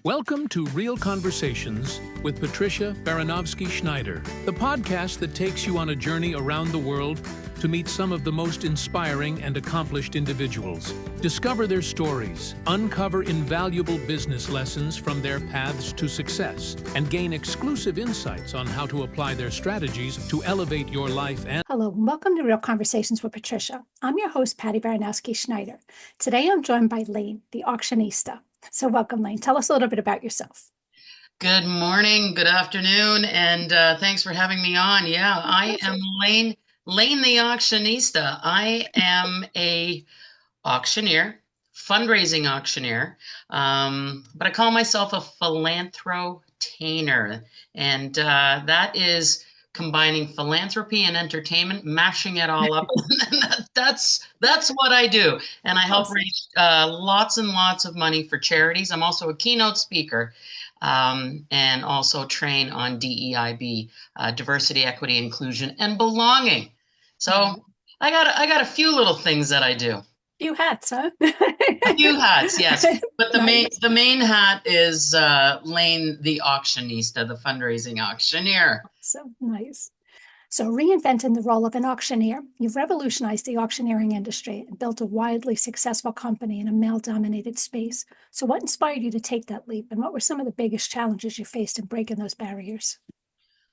Welcome to Real Conversations with Patricia Baranovsky-Schneider, the podcast that takes you on a journey around the world to meet some of the most inspiring and accomplished individuals. Discover their stories, uncover invaluable business lessons from their paths to success, and gain exclusive insights on how to apply their strategies to elevate your life and... Hello, and welcome to Real Conversations with Patricia. I'm your host, Patty Baranovsky-Schneider. Today I'm joined by Layne, The Auctionista. So welcome, Layne. Tell us a little bit about yourself. Good morning, good afternoon, and thanks for having me on. Yeah, I am Layne The Auctionista. I am a auctioneer, fundraising auctioneer, but I call myself a philanthrotainer, and that is combining philanthropy and entertainment, mashing it all up. That's what I do. And I help raise lots and lots of money for charities. I'm also a keynote speaker and also train on DEIB, diversity, equity, inclusion, and belonging. So I got a few little things that I do. Few hats, huh? A few hats, yes. But the main hat is Layne the Auctionista, the fundraising auctioneer. So nice. So reinventing the role of an auctioneer, you've revolutionized the auctioneering industry and built a widely successful company in a male-dominated space. So what inspired you to take that leap, and what were some of the biggest challenges you faced in breaking those barriers?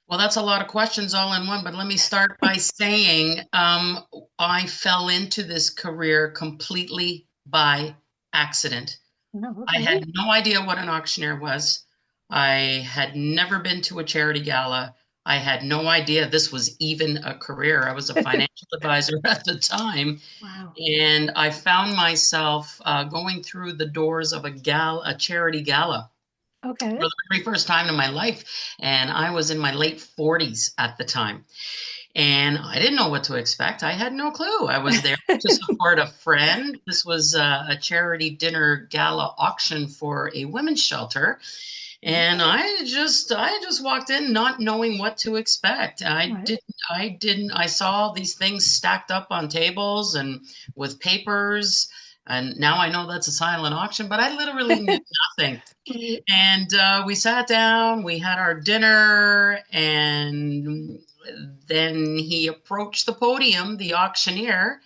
Well, that's a lot of questions all in one, but let me start by saying I fell into this career completely by accident. Oh, okay. I had no idea what an auctioneer was. I had never been to a charity gala. I had no idea this was even a career. I was a financial advisor at the time. Wow. And I found myself going through the doors of a charity gala. Okay. For the very first time in my life. And I was in my late 40s at the time. And I didn't know what to expect. I had no clue. I was there to support a friend. This was a charity dinner gala auction for a women's shelter. And I just walked in not knowing what to expect. I saw these things stacked up on tables and with papers. And now I know that's a silent auction, but I literally knew nothing. And we sat down, we had our dinner, and then he approached the podium, the auctioneer.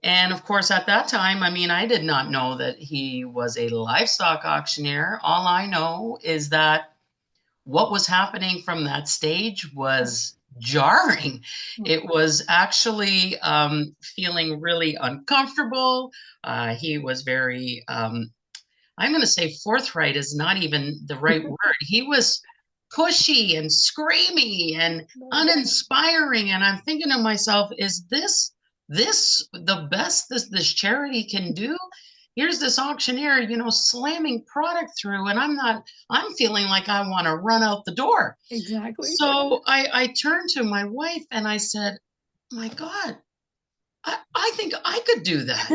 And of course, at that time, I did not know that he was a livestock auctioneer. All I know is that what was happening from that stage was jarring. It was actually feeling really uncomfortable. He was very, I'm going to say forthright is not even the right word. He was pushy and screamy and uninspiring. And I'm thinking to myself, is this the best this charity can do? Here's this auctioneer, slamming product through, and I'm feeling like I want to run out the door. Exactly. So I turned to my wife and I said, my God, I think I could do that.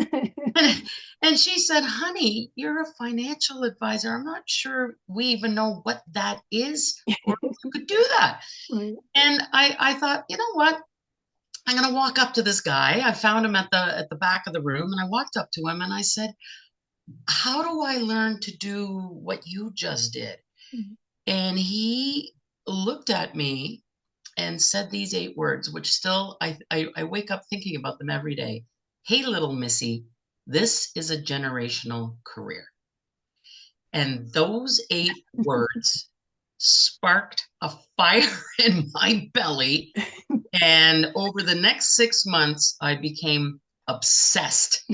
And she said, honey, you're a financial advisor. I'm not sure we even know what that is or if you could do that. Right. And I thought, you know what? I'm going to walk up to this guy. I found him at the back of the room, and I walked up to him and I said, how do I learn to do what you just did? Mm-hmm. And he looked at me and said these 8 words, which still I wake up thinking about them every day. Hey, little missy, this is a generational career. And those 8 words sparked a fire in my belly. And over the next 6 months, I became obsessed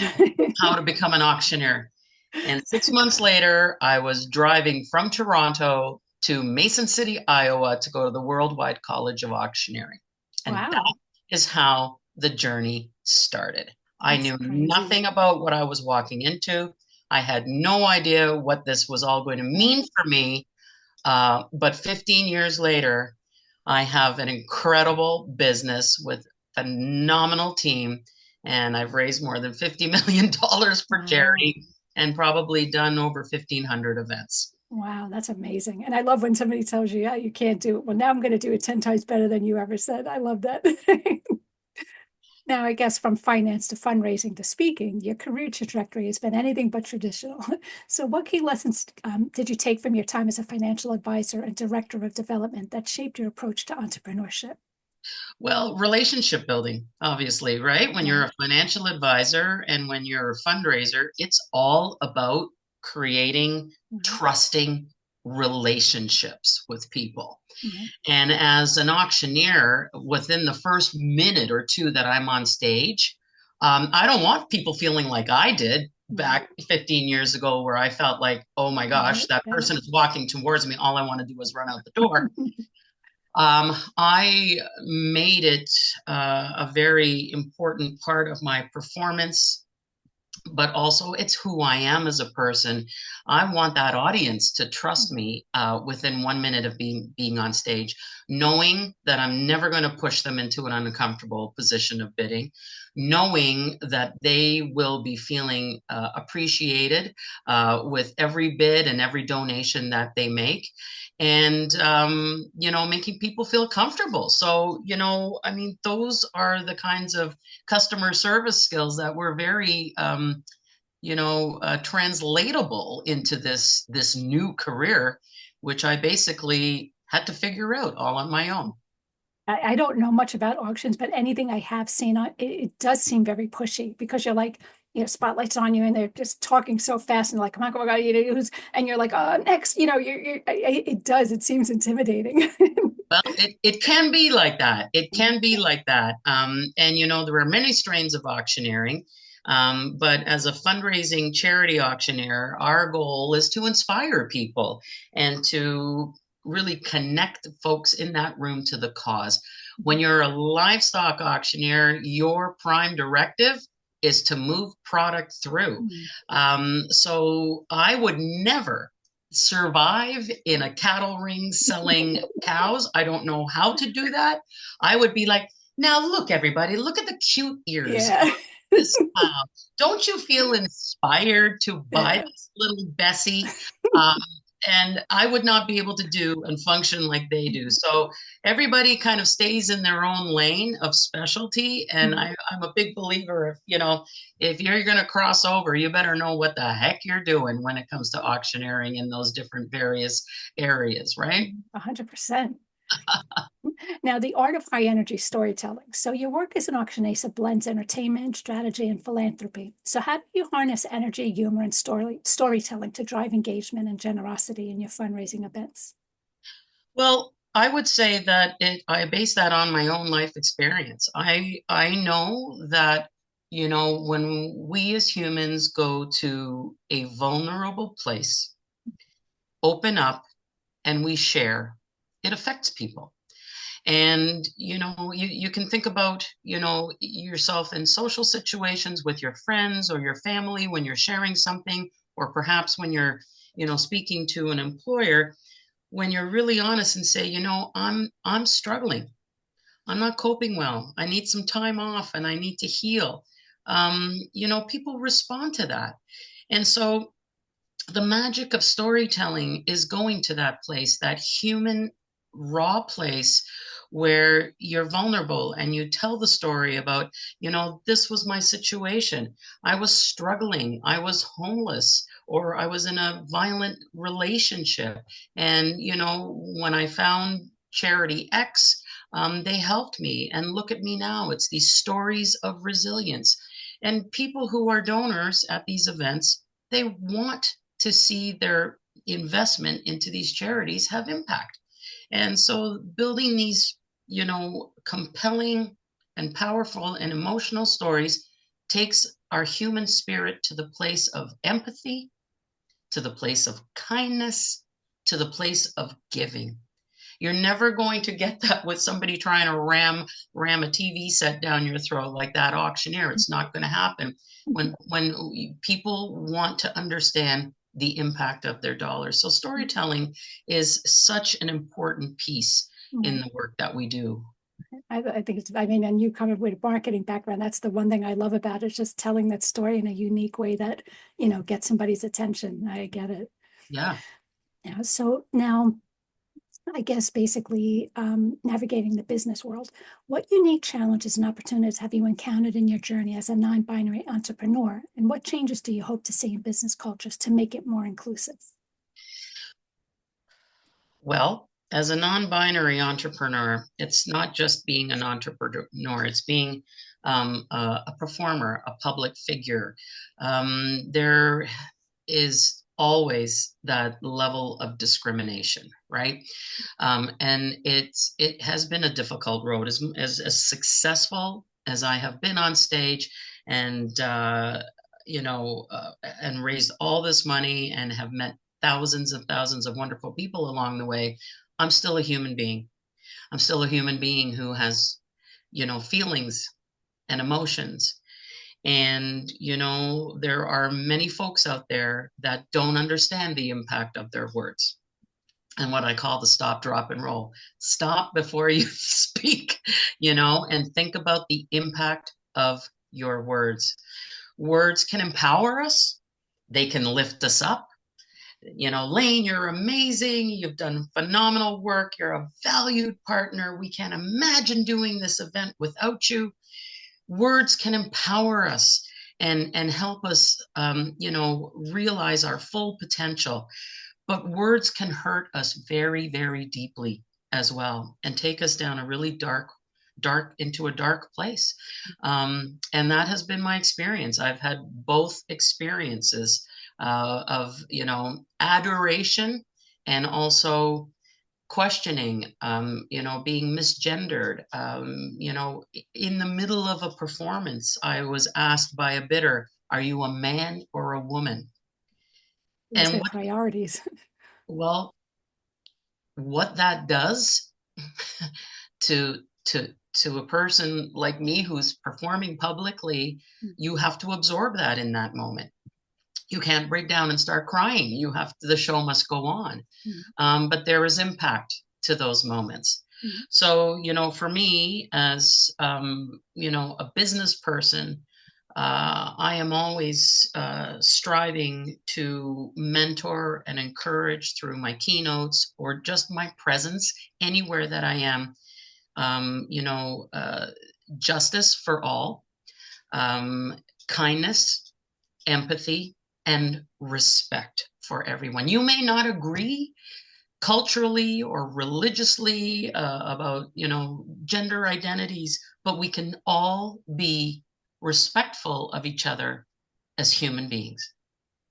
how to become an auctioneer. And 6 months later, I was driving from Toronto to Mason City, Iowa, to go to the Worldwide College of Auctioneering. And that is how the journey started. I knew nothing about what I was walking into. I had no idea what this was all going to mean for me. But 15 years later, I have an incredible business with a phenomenal team, and I've raised more than $50 million for charity and probably done over 1,500 events. Wow, that's amazing. And I love when somebody tells you, yeah, you can't do it. Well, now I'm going to do it 10 times better than you ever said. I love that. Now, I guess from finance to fundraising to speaking, your career trajectory has been anything but traditional. So what key lessons did you take from your time as a financial advisor and director of development that shaped your approach to entrepreneurship? Well, relationship building, obviously, right? When you're Right. a financial advisor and when you're a fundraiser, it's all about creating Mhm. trusting relationships with people. Yeah. And as an auctioneer, within the first minute or two that I'm on stage, I don't want people feeling like I did Right. back 15 years ago, where I felt like, oh my gosh, Right. that Yeah. person is walking towards me. All I want to do is run out the door. I made it a very important part of my performance, but also it's who I am as a person. I want that audience to trust me within 1 minute of being on stage, knowing that I'm never going to push them into an uncomfortable position of bidding, knowing that they will be feeling appreciated with every bid and every donation that they make. And, making people feel comfortable. So, I mean, those are the kinds of customer service skills that were very translatable into this new career, which I basically had to figure out all on my own. I don't know much about auctions, but anything I have seen on it does seem very pushy because you're like, spotlights on you and they're just talking so fast and like, come on, come on, and you're like, next, it seems intimidating. Well, it can be like that. It can be like that. And there are many strains of auctioneering. But as a fundraising charity auctioneer, our goal is to inspire people and to really connect folks in that room to the cause. When you're a livestock auctioneer, your prime directive is to move product through. Mm. So I would never survive in a cattle ring selling cows. I don't know how to do that. I would be like, now look, everybody, look at the cute ears Yeah. on this cow. Don't you feel inspired to buy Yeah. this little Bessie? Um, and I would not be able to do and function like they do. So everybody kind of stays in their own lane of specialty. And Mm. I'm a big believer of, if you're going to cross over, you better know what the heck you're doing when it comes to auctioneering in those different various areas, right? 100%. Now, the art of high energy storytelling. So, your work as an auctioneer blends entertainment, strategy, and philanthropy. So, how do you harness energy, humor, and storytelling to drive engagement and generosity in your fundraising events? Well, I would say that I base that on my own life experience. I know that, when we as humans go to a vulnerable place, open up, and we share, it affects people. And you can think about yourself in social situations with your friends or your family when you're sharing something, or perhaps when you're speaking to an employer, when you're really honest and say, I'm struggling, I'm not coping well, I need some time off and I need to heal. People respond to that. And so the magic of storytelling is going to that place, that human, raw place where you're vulnerable and you tell the story about, this was my situation. I was struggling. I was homeless, or I was in a violent relationship. And, when I found Charity X, they helped me. And look at me now. It's these stories of resilience. And people who are donors at these events, they want to see their investment into these charities have impact. And so building these, compelling and powerful and emotional stories takes our human spirit to the place of empathy, to the place of kindness, to the place of giving. You're never going to get that with somebody trying to ram a TV set down your throat like that auctioneer. It's not going to happen. When people want to understand the impact of their dollars. So storytelling is such an important piece in Right. the work that we do. I think it's, I mean, and you come with a marketing background. That's the one thing I love about it, is just telling that story in a unique way that, gets somebody's attention. I get it. Yeah. Yeah. So now, I guess basically navigating the business world. What unique challenges and opportunities have you encountered in your journey as a non-binary entrepreneur? And what changes do you hope to see in business cultures to make it more inclusive? Well, as a non-binary entrepreneur, it's not just being an entrepreneur, it's being a performer, a public figure. There is always that level of discrimination, right? And it has been a difficult road. As successful as I have been on stage and and raised all this money and have met thousands and thousands of wonderful people along the way, I'm still a human being. I'm still a human being who has, feelings and emotions. And, there are many folks out there that don't understand the impact of their words and what I call the stop, drop, and roll. Stop before you speak, and think about the impact of your words. Words can empower us. They can lift us up. Layne, you're amazing. You've done phenomenal work. You're a valued partner. We can't imagine doing this event without you. Words can empower us and help us, realize our full potential. But words can hurt us very, very deeply as well and take us down a really dark into a dark place. And that has been my experience. I've had both experiences of, adoration and also questioning, being misgendered. In the middle of a performance, I was asked by a bidder, "Are you a man or a woman?" And their priorities. Well, what that does to a person like me who's performing publicly, you have to absorb that in that moment. You can't break down and start crying. The show must go on. But there is impact to those moments. So, for me as, a business person, I am always striving to mentor and encourage through my keynotes or just my presence anywhere that I am, justice for all, kindness, empathy, and respect for everyone. You may not agree culturally or religiously about, gender identities, but we can all be respectful of each other as human beings.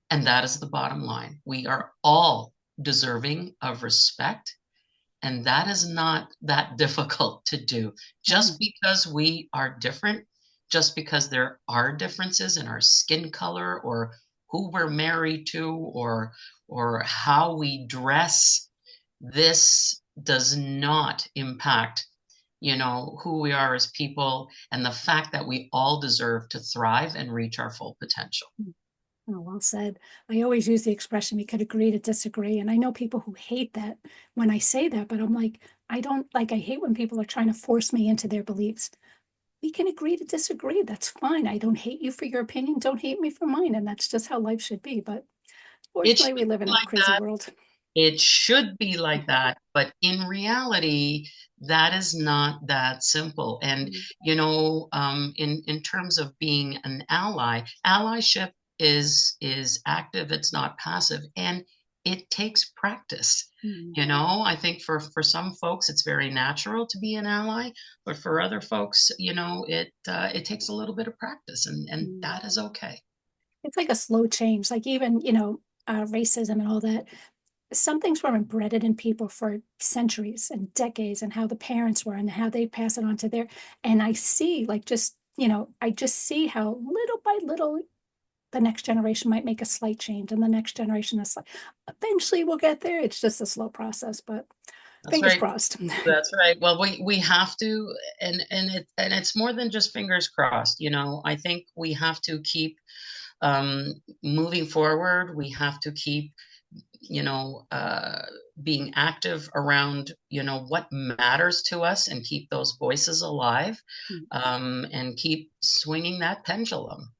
And that is the bottom line. We are all deserving of respect. And that is not that difficult to do. Just because we are different, just because there are differences in our skin color or who we're married to or how we dress, this does not impact, who we are as people and the fact that we all deserve to thrive and reach our full potential. Oh, well said. I always use the expression, we could agree to disagree. And I know people who hate that when I say that, but I'm like, I hate when people are trying to force me into their beliefs. We can agree to disagree. That's fine. I don't hate you for your opinion. Don't hate me for mine. And that's just how life should be. But fortunately, we live in a crazy world. It should be like that. But in reality, that is not that simple. And, in terms of being an ally, allyship is active. It's not passive. And it takes practice. I think for some folks, it's very natural to be an ally, but for other folks, it takes a little bit of practice and that is okay. It's like a slow change, like even, racism and all that. Some things were embedded in people for centuries and decades and how the parents were and how they pass it on to their, and I see I just see how little by little the next generation might make a slight change and the next generation eventually we'll get there. It's just a slow process, but fingers crossed. That's right. Well, we have to, and it's more than just fingers crossed. I think we have to keep moving forward. We have to keep, being active around, what matters to us and keep those voices alive, and keep swinging that pendulum,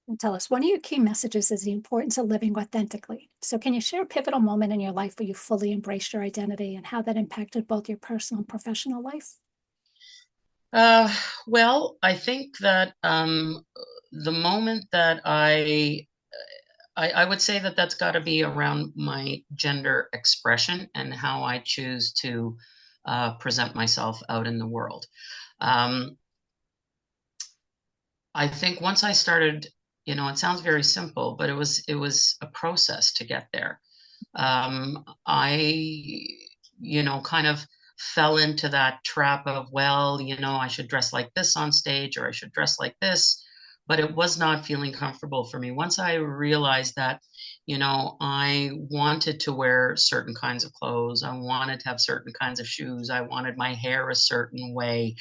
And tell us, one of your key messages is the importance of living authentically. So can you share a pivotal moment in your life where you fully embraced your identity and how that impacted both your personal and professional life? Uh, well, I think that the moment that I would say that that's got to be around my gender expression and how I choose to present myself out in the world. Um, I think once I started, it sounds very simple, but it was a process to get there. I, kind of fell into that trap of, well, I should dress like this on stage or I should dress like this, but it was not feeling comfortable for me. Once I realized that, I wanted to wear certain kinds of clothes, I wanted to have certain kinds of shoes, I wanted my hair a certain way.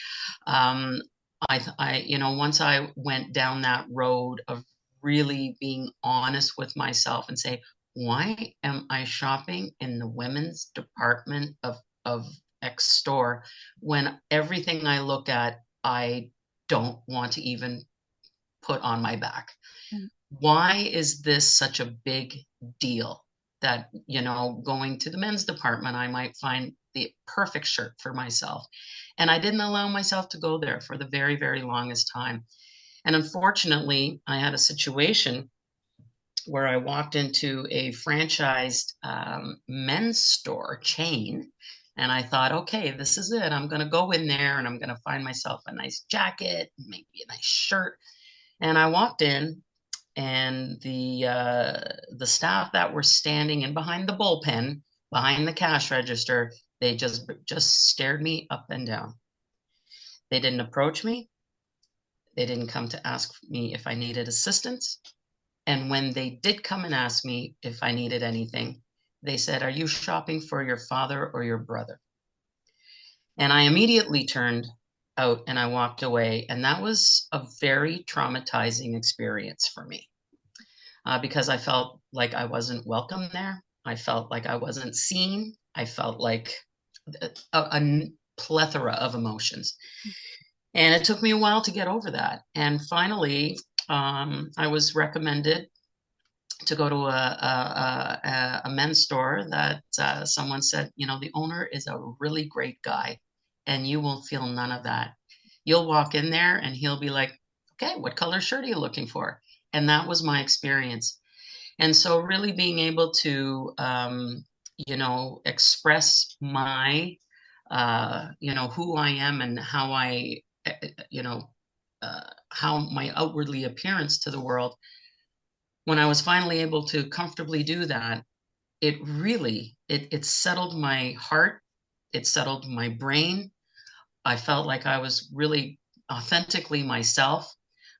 Um, once I went down that road of really being honest with myself and say, why am I shopping in the women's department of X store when everything I look at, I don't want to even put on my back? Mm. Why is this such a big deal that, going to the men's department, I might find the perfect shirt for myself? And I didn't allow myself to go there for the very, very longest time. And unfortunately, I had a situation where I walked into a franchised men's store chain. And I thought, okay, this is it. I'm going to go in there and I'm going to find myself a nice jacket, maybe a nice shirt. And I walked in, and the staff that were standing in behind the bullpen, behind the cash register, they just stared me up and down. They didn't approach me. They didn't come to ask me if I needed assistance. And when they did come and ask me if I needed anything, they said, "Are you shopping for your father or your brother?" And I immediately turned out and I walked away. And that was a very traumatizing experience for me because I felt like I wasn't welcome there. I felt like I wasn't seen. I felt like a plethora of emotions. And it took me a while to get over that. And finally, I was recommended to go to a men's store that someone said, the owner is a really great guy and you will feel none of that. You'll walk in there and he'll be like, okay, what color shirt are you looking for? And that was my experience. And so really being able to, express my, who I am and how I, you know, how my outwardly appearance to the world, when I was finally able to comfortably do that, it really, it settled my heart. It settled my brain. I felt like I was really authentically myself.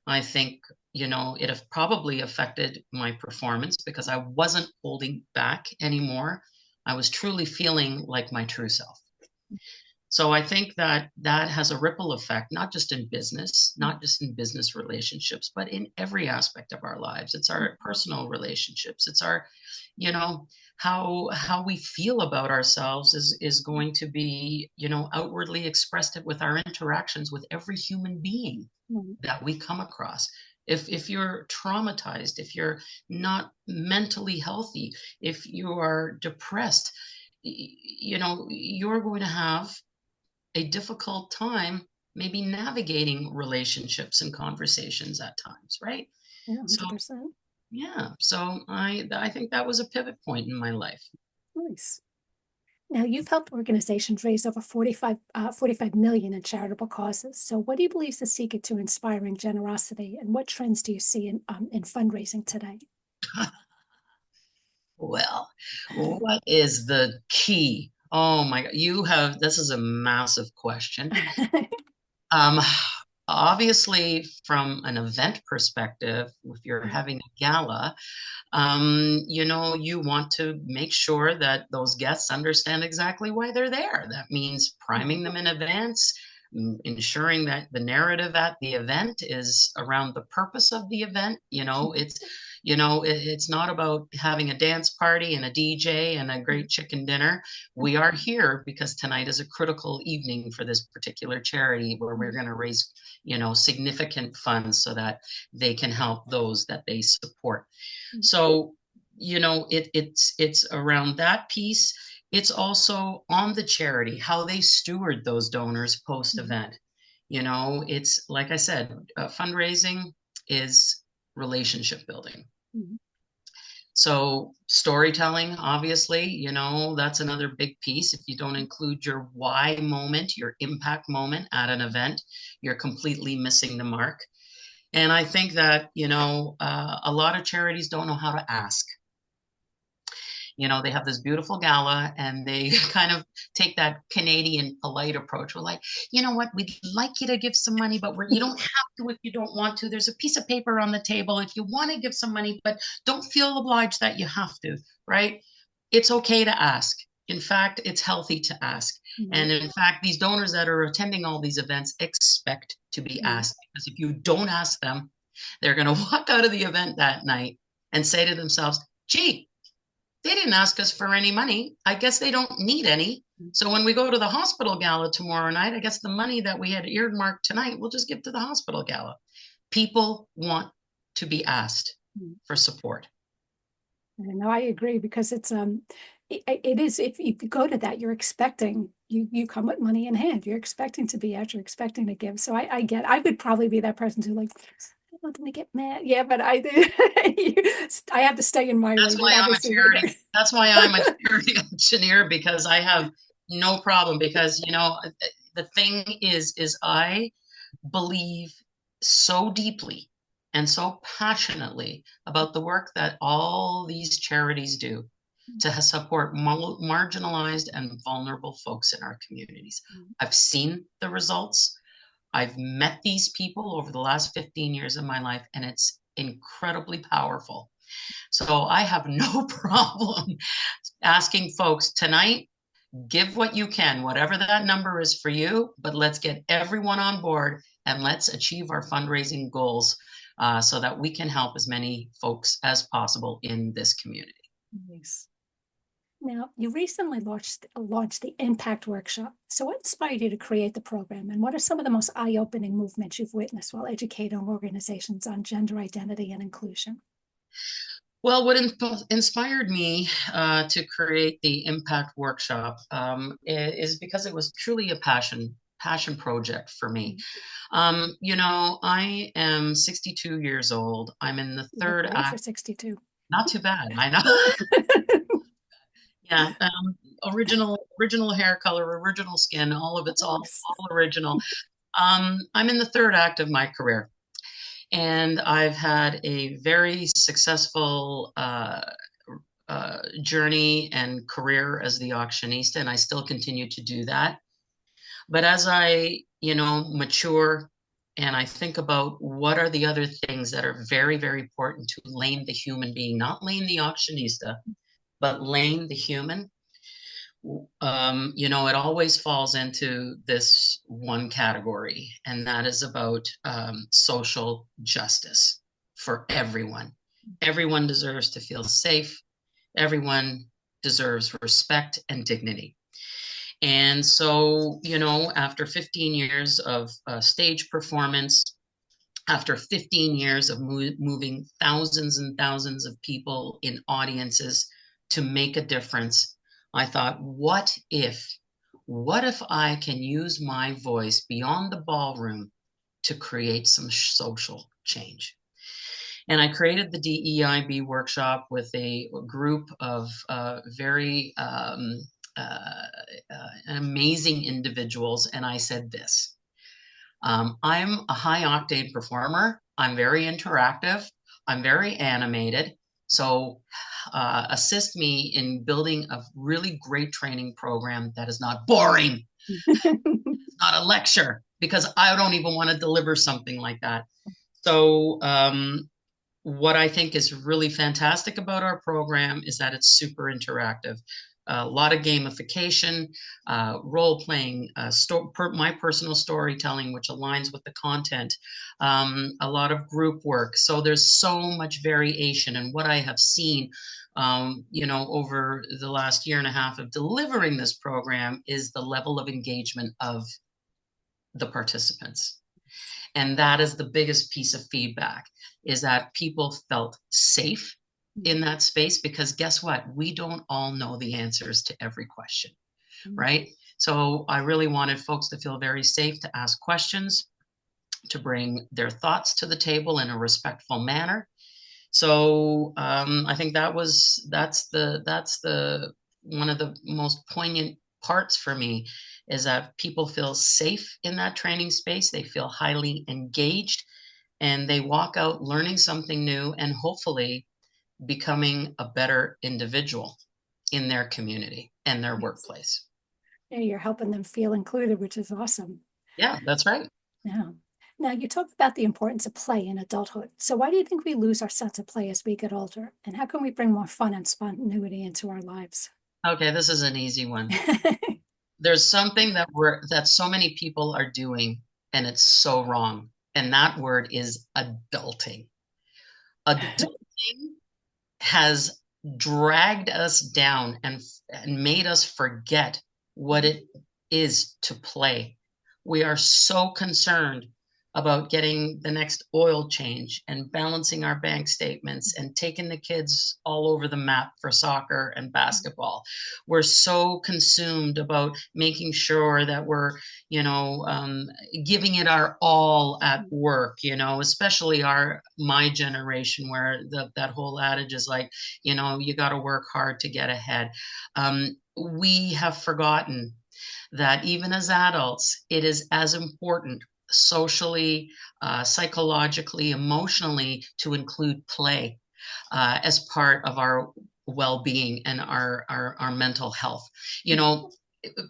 I think, it have probably affected my performance because I wasn't holding back anymore. I was truly feeling like my true self. So I think that that has a ripple effect, not just in business, not just in business relationships, but in every aspect of our lives. It's our personal relationships. It's our, how we feel about ourselves is going to be, outwardly expressed with our interactions with every human being that we come across. If you're traumatized, if you're not mentally healthy, if you are depressed, you're going to have a difficult time maybe navigating relationships and conversations at times, right? Yeah, So 100%. yeah, so I think that was a pivot point in my life. Nice. Now, you've helped organizations raise over 45 million in charitable causes. So what do you believe is the secret to inspiring generosity, and what trends do you see in fundraising today? Well, what is the key? Oh my God, this is a massive question. Um, Obviously, from an event perspective, if you're having a gala, you want to make sure that those guests understand exactly why they're there. That means priming them in advance, ensuring that the narrative at the event is around the purpose of the event. It's not about having a dance party and a DJ and a great chicken dinner. We are here because tonight is a critical evening for this particular charity where we're going to raise, significant funds so that they can help those that they support. So, it's around that piece. It's also on the charity, how they steward those donors post-event. It's like I said, fundraising is relationship building. So storytelling, obviously, that's another big piece. If you don't include your why moment, your impact moment at an event, you're completely missing the mark. And I think that, a lot of charities don't know how to ask. They have this beautiful gala and they kind of take that Canadian polite approach. We're like, you know what, we'd like you to give some money, but you don't have to if you don't want to. There's a piece of paper on the table if you want to give some money, but don't feel obliged that you have to, right? It's okay to ask. In fact, it's healthy to ask. And in fact, these donors that are attending all these events expect to be asked, because if you don't ask them, they're going to walk out of the event that night and say to themselves, gee, they didn't ask us for any money. I guess they don't need any. So when we go to the hospital gala tomorrow night, I guess the money that we had earmarked tonight, we'll just give to the hospital gala. People want to be asked for support. No, I agree, because it is, if you go to that, you're expecting, you come with money in hand. You're expecting to be out, you're expecting to give. So I would probably be that person too, like, I don't want them to get mad. Yeah, but I have to stay in my lane. That's why I'm a charity. That's why I'm a charity auctioneer, because I have no problem. Because the thing is I believe so deeply and so passionately about the work that all these charities do to support marginalized and vulnerable folks in our communities. I've seen the results. I've met these people over the last 15 years of my life, and it's incredibly powerful. So I have no problem asking folks tonight, give what you can, whatever that number is for you, but let's get everyone on board and let's achieve our fundraising goals so that we can help as many folks as possible in this community. Nice. Now, you recently launched the Impact Workshop. So what inspired you to create the program? And what are some of the most eye-opening movements you've witnessed while educating organizations on gender identity and inclusion? Well, what inspired me to create the Impact Workshop is because it was truly a passion project for me. I am 62 years old. I'm in the third act. For 62. Not too bad, I know. Yeah, original hair color, original skin, all of it's all original. I'm in the third act of my career, and I've had a very successful journey and career as the auctionista, and I still continue to do that. But as I, mature and I think about what are the other things that are very, very important to Layne the human being, not Layne the auctionista, but Layne the human, it always falls into this one category, and that is about social justice for everyone. Everyone deserves to feel safe. Everyone deserves respect and dignity. And so, after 15 years of stage performance, after 15 years of moving thousands and thousands of people in audiences to make a difference, I thought, what if I can use my voice beyond the ballroom to create some social change? And I created the DEIB workshop with a group of very amazing individuals. And I said this, I'm a high octane performer. I'm very interactive. I'm very animated. So assist me in building a really great training program that is not boring. It's not a lecture, because I don't even want to deliver something like that. So what I think is really fantastic about our program is that it's super interactive. a lot of gamification, role playing, my personal storytelling, which aligns with the content, a lot of group work. So there's so much variation. And what I have seen, over the last year and a half of delivering this program is the level of engagement of the participants. And that is the biggest piece of feedback, is that people felt safe in that space, because guess what? We don't all know the answers to every question, right? So I really wanted folks to feel very safe to ask questions, to bring their thoughts to the table in a respectful manner. So I think that's the one of the most poignant parts for me, is that people feel safe in that training space. They feel highly engaged, and they walk out learning something new and hopefully becoming a better individual in their community and their workplace. Yeah, you're helping them feel included, which is awesome. Yeah, that's right. Yeah. Now, you talk about the importance of play in adulthood. So why do you think we lose our sense of play as we get older? And how can we bring more fun and spontaneity into our lives? Okay, this is an easy one. There's something that so many people are doing, and it's so wrong. And that word is adulting. Adulting has dragged us down and made us forget what it is to play. We are so concerned about getting the next oil change and balancing our bank statements and taking the kids all over the map for soccer and basketball. We're so consumed about making sure that we're, giving it our all at work, especially my generation, where that whole adage is like, you got to work hard to get ahead. We have forgotten that even as adults, it is as important socially, psychologically, emotionally, to include play as part of our well-being and our mental health.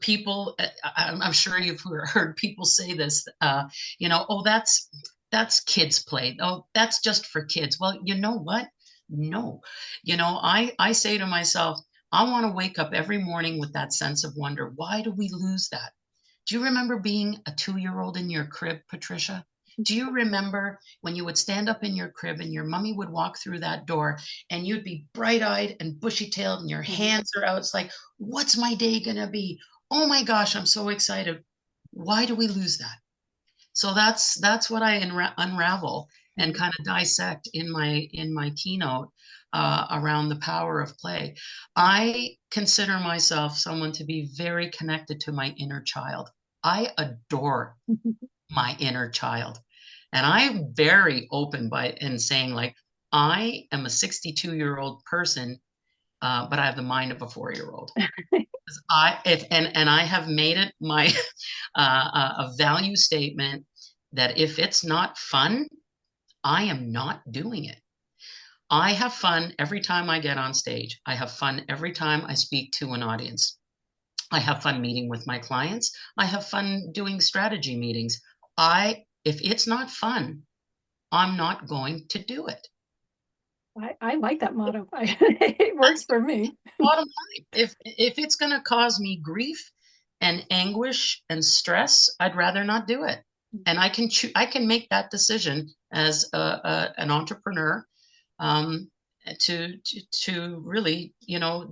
People, I'm sure you've heard people say this, oh, that's kids play. Oh, that's just for kids. Well, you know what? No, I say to myself, I want to wake up every morning with that sense of wonder. Why do we lose that? Do you remember being a 2-year-old in your crib, Patricia? Do you remember when you would stand up in your crib and your mommy would walk through that door and you'd be bright-eyed and bushy-tailed and your hands are out? It's like, what's my day going to be? Oh my gosh, I'm so excited. Why do we lose that? So that's what I unravel and kind of dissect in my keynote around the power of play. I consider myself someone to be very connected to my inner child. I adore my inner child. And I'm very open in saying, like, I am a 62-year-old person, but I have the mind of a 4-year-old. I have made it my a value statement that if it's not fun, I am not doing it. I have fun every time I get on stage. I have fun every time I speak to an audience. I have fun meeting with my clients. I have fun doing strategy meetings. If it's not fun, I'm not going to do it. I like that motto. It works for me. Bottom line, if it's going to cause me grief and anguish and stress, I'd rather not do it. And I can make that decision as an entrepreneur, to really,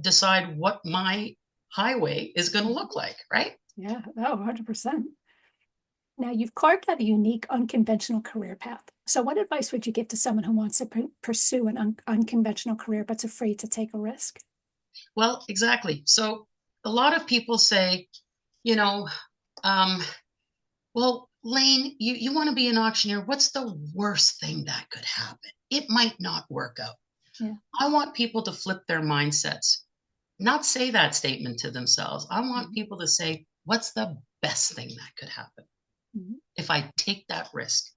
decide what my highway is going to look like, right? Yeah, 100%. Now, you've carved out a unique, unconventional career path. So what advice would you give to someone who wants to pursue an unconventional career but's afraid to take a risk? Well, exactly. So a lot of people say, well, Layne, you want to be an auctioneer. What's the worst thing that could happen? It might not work out. Yeah. I want people to flip their mindsets, not say that statement to themselves. I want people to say, what's the best thing that could happen? If I take that risk,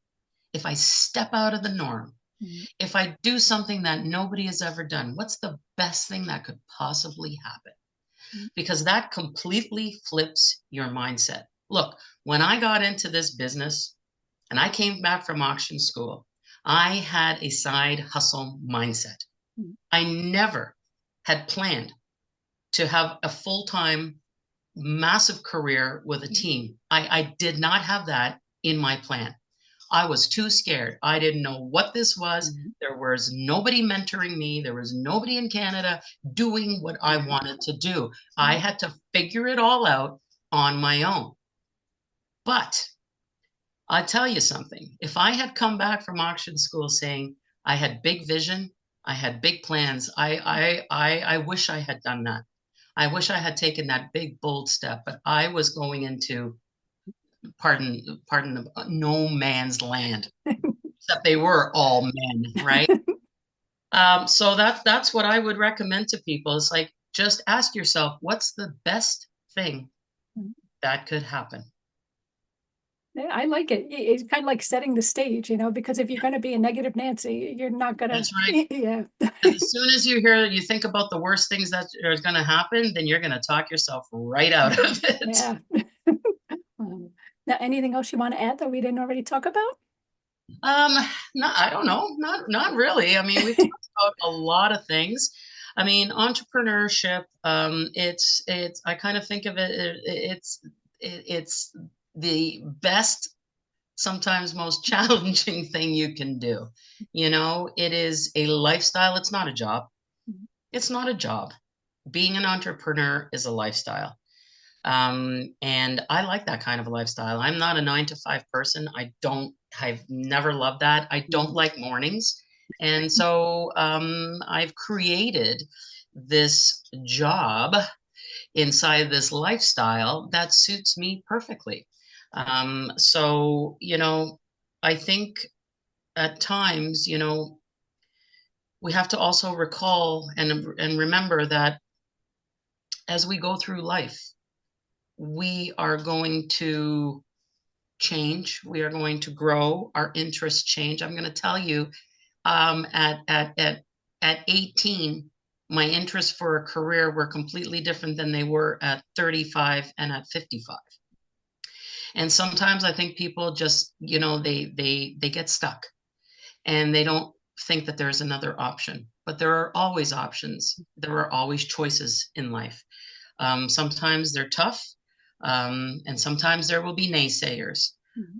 if I step out of the norm, if I do something that nobody has ever done, what's the best thing that could possibly happen? Because that completely flips your mindset. Look, when I got into this business and I came back from auction school, I had a side hustle mindset. I never had planned to have a full-time, massive career with a team. I did not have that in my plan. I was too scared. I didn't know what this was. There was nobody mentoring me. There was nobody in Canada doing what I wanted to do. I had to figure it all out on my own. But I'll tell you something. If I had come back from auction school saying I had big vision, I had big plans, I wish I had done that. I wish I had taken that big, bold step, but I was going into, pardon the no man's land, except they were all men, right? So that's what I would recommend to people. It's like, just ask yourself, what's the best thing that could happen? I like it. It's kind of like setting the stage, because if you're going to be a negative Nancy, you're not going to. That's right. Yeah. As soon as you think about the worst things that are going to happen, then you're going to talk yourself right out of it. Yeah. Now, anything else you want to add that we didn't already talk about? No, I don't know. Not really. I mean, we've talked about a lot of things. I mean, entrepreneurship, it's I kind of think of it, it's the best, sometimes most challenging thing you can do. It is a lifestyle. It's not a job. It's not a job. Being an entrepreneur is a lifestyle. And I like that kind of a lifestyle. I'm not a 9-to-5 person. I've never loved that. I don't like mornings. And so, I've created this job inside this lifestyle that suits me perfectly. So, I think at times, we have to also recall and remember that as we go through life, we are going to change. We are going to grow. Our interests change. I'm going to tell you, at 18, my interests for a career were completely different than they were at 35 and at 55. And sometimes I think people just, they get stuck and they don't think that there's another option, but there are always options. There are always choices in life. Sometimes they're tough, and sometimes there will be naysayers.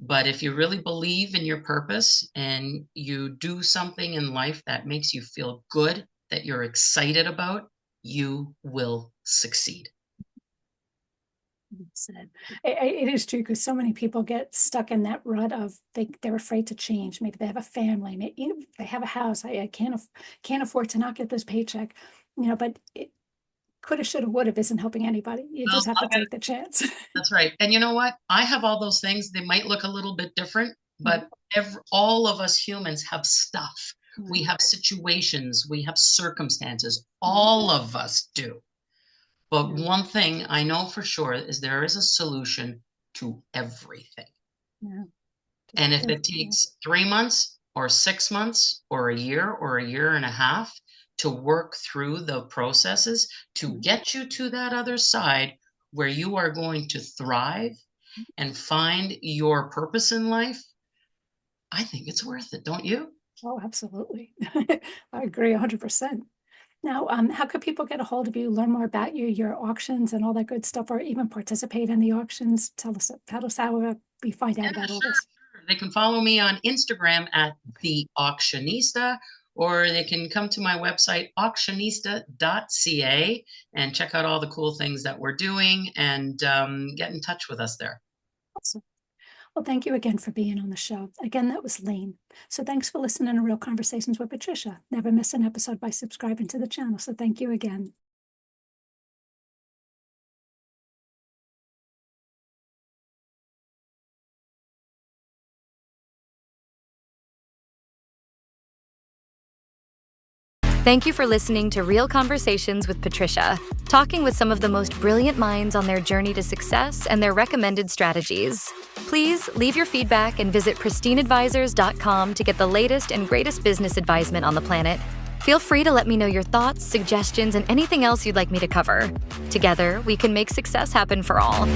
But if you really believe in your purpose and you do something in life that makes you feel good, that you're excited about, you will succeed. Said. It is true, because so many people get stuck in that rut of they're afraid to change. Maybe they have a family, maybe they have a house. I can't afford to not get this paycheck, but it coulda, shoulda, woulda isn't helping anybody. You just have to take the chance. That's right. And you know what? I have all those things. They might look a little bit different, but all of us humans have stuff. We have situations, we have circumstances. All of us do. But one thing I know for sure is there is a solution to everything. And if it takes 3 months or 6 months or a year and a half to work through the processes to get you to that other side where you are going to thrive and find your purpose in life, I think it's worth it, don't you? Oh, absolutely. I agree 100%. Now, how could people get a hold of you, learn more about you, your auctions and all that good stuff, or even participate in the auctions? Tell us how we find out about all this. Sure. They can follow me on Instagram at The Auctionista, or they can come to my website, auctionista.ca, and check out all the cool things that we're doing and get in touch with us there. Awesome. Well, thank you again for being on the show. Again, that was Layne. So thanks for listening to Real Conversations with Patricia. Never miss an episode by subscribing to the channel. So thank you again. Thank you for listening to Real Conversations with Patricia, talking with some of the most brilliant minds on their journey to success and their recommended strategies. Please leave your feedback and visit pristineadvisors.com to get the latest and greatest business advisement on the planet. Feel free to let me know your thoughts, suggestions, and anything else you'd like me to cover. Together, we can make success happen for all.